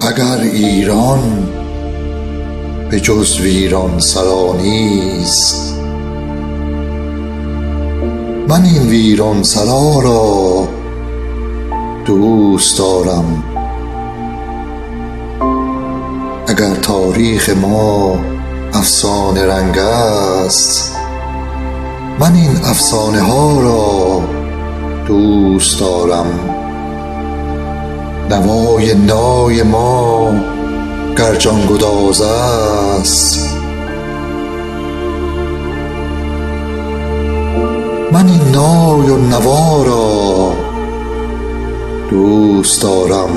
اگر ایران به جز ویران سرا نیست، من این ویران سرا را دوست دارم. اگر تاریخ ما افسانه رنگ است، من این افسانه ها را دوست دارم. نوای نای ما گر جان گداز است، من این نای و نوا را دوست دارم.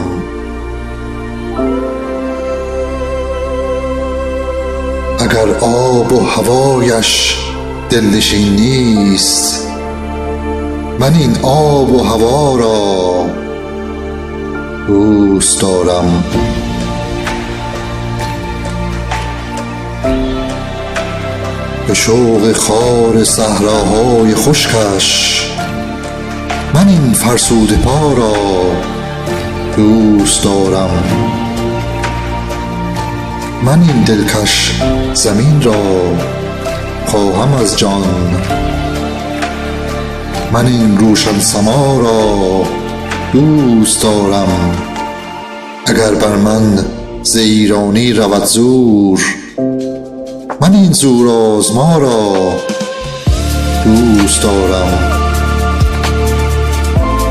اگر آب و هوایش دلنشین نیست، من این آب و هوا را دوست دارم. به شوق خار صحراهای خشکش، من این فرسوده پا را دوست دارم. من این دلکش زمین را خواهم از جان، من این روشن سما را دوست دارم. اگر بر من ز ایرانی رود زور، من این زور آزما را دوست دارم.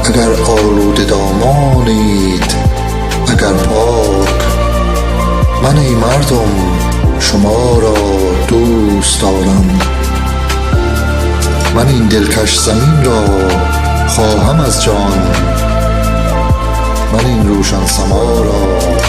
اگر آلوده دامانید اگر پاک، من ای مردم شما را دوست دارم. من این دلکش زمین را خواهم از جان، من این روشن سما را